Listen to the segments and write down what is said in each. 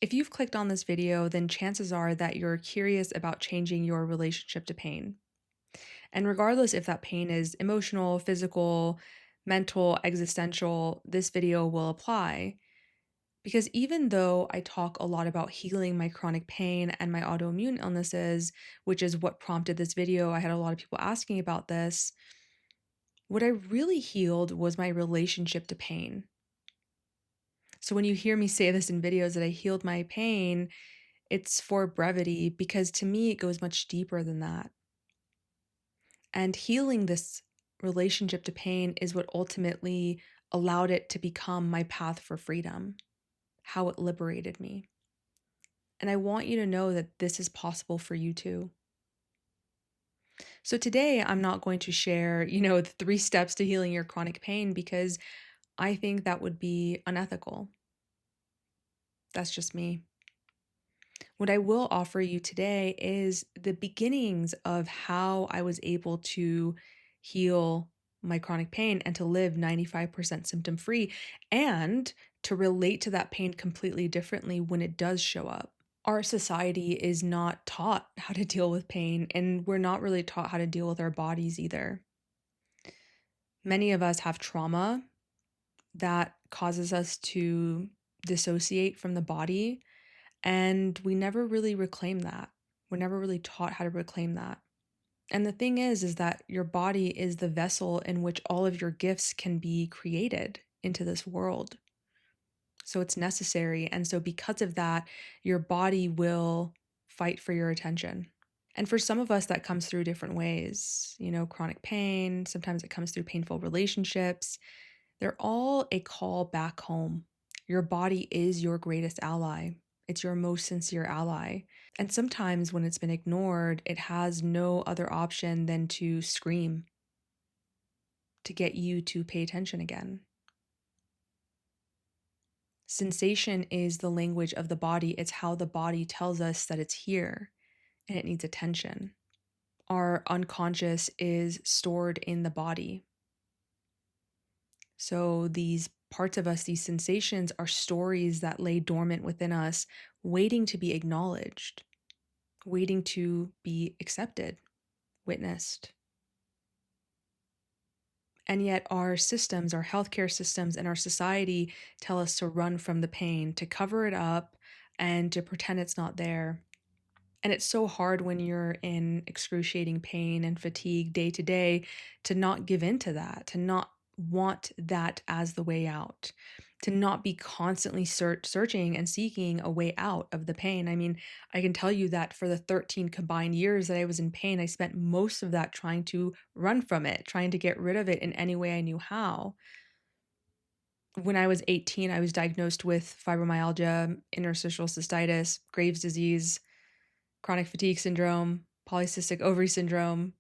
If you've clicked on this video, then chances are that you're curious about changing your relationship to pain. And regardless if that pain is emotional, physical, mental, existential, this video will apply. Because even though I talk a lot about healing my chronic pain and my autoimmune illnesses, which is what prompted this video, I had a lot of people asking about this. What I really healed was my relationship to pain. So when you hear me say this in videos that I healed my pain, it's for brevity because to me, it goes much deeper than that. And healing this relationship to pain is what ultimately allowed it to become my path for freedom, how it liberated me. And I want you to know that this is possible for you too. So today, I'm not going to share, the 3 steps to healing your chronic pain because I think that would be unethical. That's just me. What I will offer you today is the beginnings of how I was able to heal my chronic pain and to live 95% symptom free and to relate to that pain completely differently when it does show up. Our society is not taught how to deal with pain, and we're not really taught how to deal with our bodies either. Many of us have trauma that causes us to dissociate from the body, and we never really reclaim that. We're never really taught how to reclaim that. And the thing is that your body is the vessel in which all of your gifts can be created into this world. So it's necessary. And so because of that, your body will fight for your attention. And for some of us, that comes through different ways, chronic pain. Sometimes it comes through painful relationships. They're all a call back home. Your body is your greatest ally. It's your most sincere ally. And sometimes when it's been ignored, it has no other option than to scream to get you to pay attention again. Sensation is the language of the body. It's how the body tells us that it's here and it needs attention. Our unconscious is stored in the body. So these parts of us, these sensations, are stories that lay dormant within us, waiting to be acknowledged, waiting to be accepted, witnessed. And yet our systems, our healthcare systems, and our society tell us to run from the pain, to cover it up, and to pretend it's not there. And it's so hard when you're in excruciating pain and fatigue day to day to not give in to that, to not want that as the way out, to not be constantly searching and seeking a way out of the pain. I mean, I can tell you that for the 13 combined years that I was in pain, I spent most of that trying to run from it, trying to get rid of it in any way I knew how. When I was 18, I was diagnosed with fibromyalgia, interstitial cystitis, Graves' disease, chronic fatigue syndrome, polycystic ovary syndrome,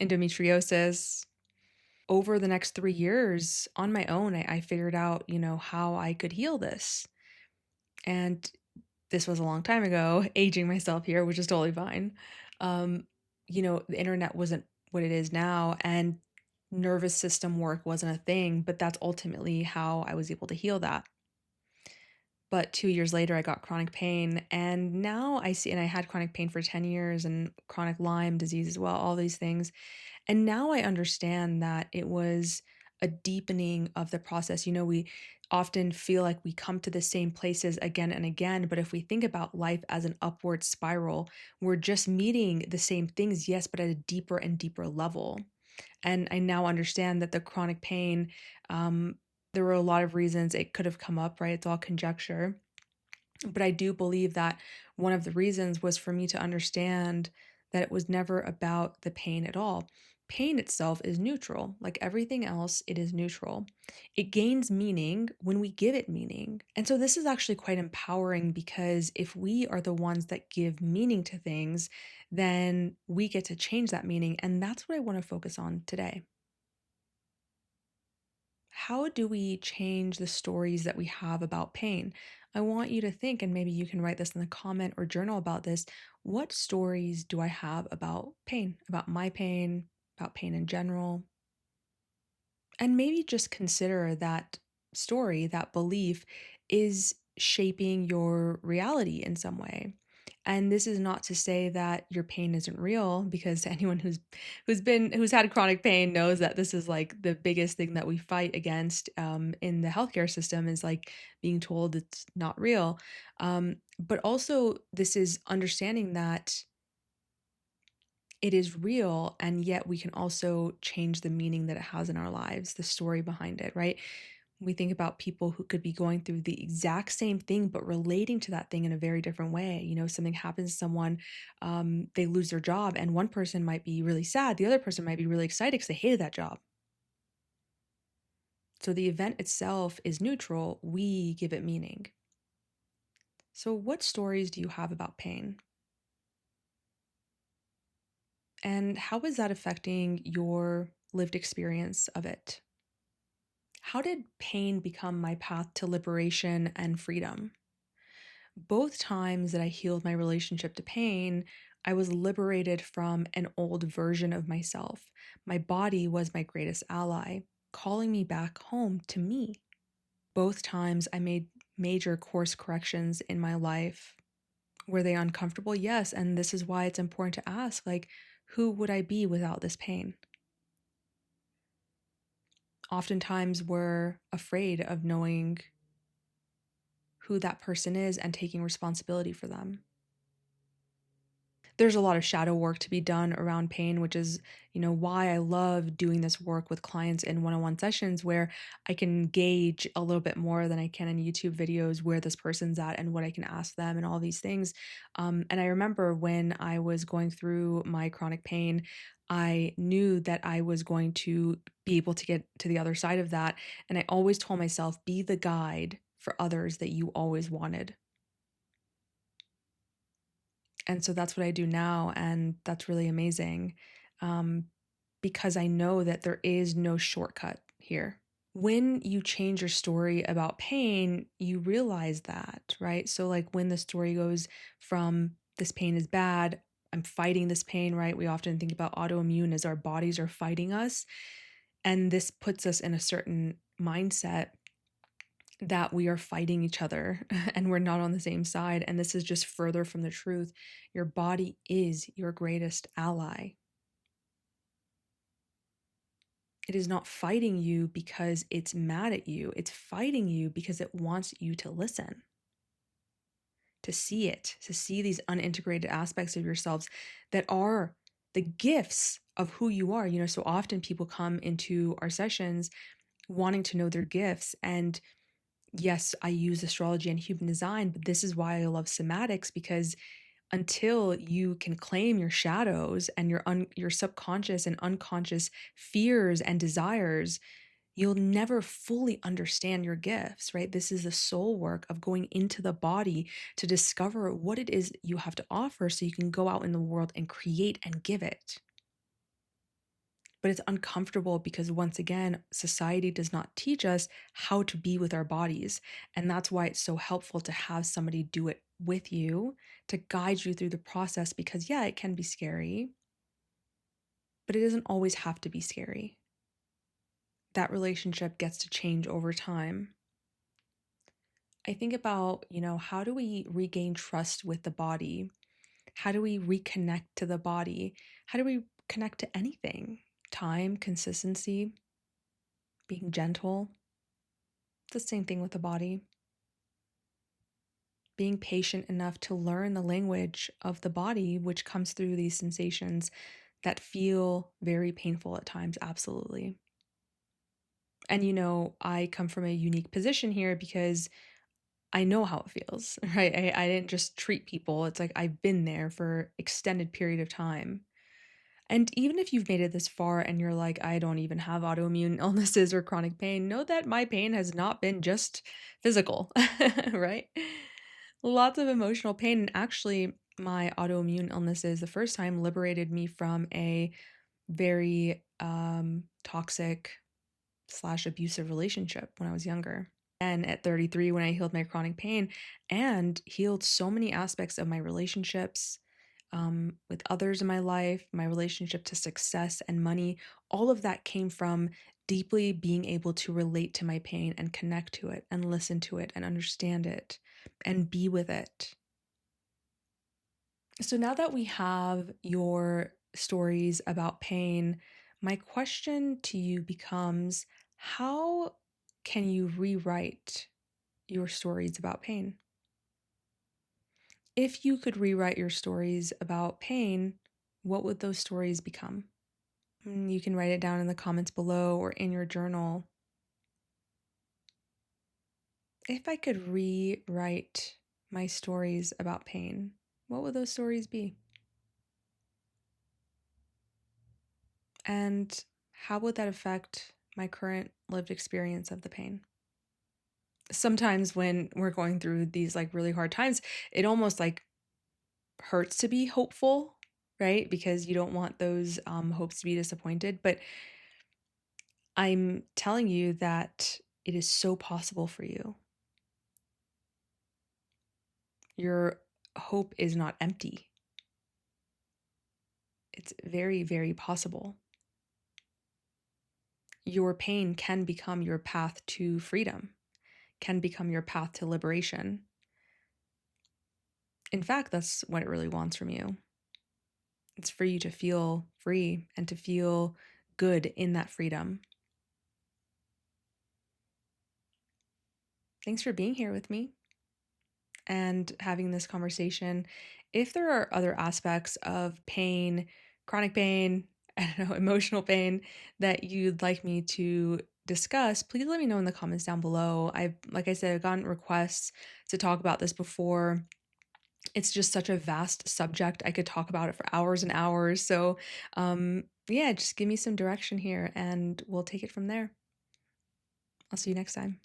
endometriosis. Over the next 3 years on my own, I figured out, how I could heal this. And this was a long time ago, aging myself here, which is totally fine. The internet wasn't what it is now, and nervous system work wasn't a thing, but that's ultimately how I was able to heal that. But 2 years later, I got chronic pain. And now I see, and I had chronic pain for 10 years and chronic Lyme disease as well, all these things. And now I understand that it was a deepening of the process. We often feel like we come to the same places again and again. But if we think about life as an upward spiral, we're just meeting the same things, yes, but at a deeper and deeper level. And I now understand that the chronic pain, there were a lot of reasons it could have come up, right? It's all conjecture. But I do believe that one of the reasons was for me to understand that it was never about the pain at all. Pain itself is neutral. Like everything else, it is neutral. It gains meaning when we give it meaning. And so this is actually quite empowering because if we are the ones that give meaning to things, then we get to change that meaning. And that's what I want to focus on today. How do we change the stories that we have about pain? I want you to think, and maybe you can write this in the comment or journal about this. What stories do I have about pain, about my pain, about pain in general? And maybe just consider that story, that belief is shaping your reality in some way. And this is not to say that your pain isn't real, because anyone who's had chronic pain knows that this is like the biggest thing that we fight against in the healthcare system, is like being told it's not real. But also, this is understanding that it is real, and yet we can also change the meaning that it has in our lives, the story behind it, right? We think about people who could be going through the exact same thing, but relating to that thing in a very different way. You know, something happens to someone, they lose their job, and one person might be really sad, the other person might be really excited because they hated that job. So the event itself is neutral, we give it meaning. So, what stories do you have about pain? And how is that affecting your lived experience of it? How did pain become my path to liberation and freedom? Both times that I healed my relationship to pain, I was liberated from an old version of myself. My body was my greatest ally, calling me back home to me. Both times I made major course corrections in my life. Were they uncomfortable? Yes. And this is why it's important to ask, like, who would I be without this pain? Oftentimes we're afraid of knowing who that person is and taking responsibility for them. There's a lot of shadow work to be done around pain, which is, why I love doing this work with clients in one-on-one sessions, where I can gauge a little bit more than I can in YouTube videos where this person's at and what I can ask them and all these things. And I remember when I was going through my chronic pain, I knew that I was going to be able to get to the other side of that. And I always told myself, be the guide for others that you always wanted. And so that's what I do now, and that's really amazing, um, because I know that there is no shortcut here. When you change your story about pain, you realize that, right? So, like, when the story goes from this pain is bad, I'm fighting this pain, right? We often think about autoimmune as our bodies are fighting us. And this puts us in a certain mindset that we are fighting each other and we're not on the same side. And this is just further from the truth. Your body is your greatest ally. It is not fighting you because it's mad at you. It's fighting you because it wants you to listen, to see it, to see these unintegrated aspects of yourselves that are the gifts of who you are. So often people come into our sessions wanting to know their gifts. And yes, I use astrology and human design, but this is why I love somatics, because until you can claim your shadows and your subconscious and unconscious fears and desires, you'll never fully understand your gifts, right? This is the soul work of going into the body to discover what it is you have to offer so you can go out in the world and create and give it. But it's uncomfortable because, once again, society does not teach us how to be with our bodies. And that's why it's so helpful to have somebody do it with you to guide you through the process, because, yeah, it can be scary, but it doesn't always have to be scary. That relationship gets to change over time. I think about, how do we regain trust with the body? How do we reconnect to the body? How do we connect to anything? Time, consistency, being gentle. It's the same thing with the body. Being patient enough to learn the language of the body, which comes through these sensations that feel very painful at times, absolutely. And I come from a unique position here because I know how it feels, right? I didn't just treat people. It's like I've been there for extended period of time. And even if you've made it this far and you're like, I don't even have autoimmune illnesses or chronic pain, know that my pain has not been just physical, right? Lots of emotional pain. And actually, my autoimmune illnesses, the first time, liberated me from a very toxic slash abusive relationship when I was younger. And at 33, when I healed my chronic pain and healed so many aspects of my relationships with others in my life, my relationship to success and money, all of that came from deeply being able to relate to my pain and connect to it and listen to it and understand it. and be with it. So now that we have your stories about pain, my question to you becomes, how can you rewrite your stories about pain? If you could rewrite your stories about pain, what would those stories become? You can write it down in the comments below or in your journal. If I could rewrite my stories about pain, what would those stories be? And how would that affect my current lived experience of the pain? Sometimes when we're going through these like really hard times, it almost like hurts to be hopeful, right? Because you don't want those hopes to be disappointed. But I'm telling you that it is so possible for you. Your hope is not empty. It's very, very possible. Your pain can become your path to freedom, can become your path to liberation. In fact, that's what it really wants from you. It's for you to feel free and to feel good in that freedom. Thanks for being here with me and having this conversation. If there are other aspects of pain, chronic pain, I don't know, emotional pain that you'd like me to discuss, please let me know in the comments down below. Like I said, I've gotten requests to talk about this before. It's just such a vast subject. I could talk about it for hours and hours. So, yeah, just give me some direction here and we'll take it from there. I'll see you next time.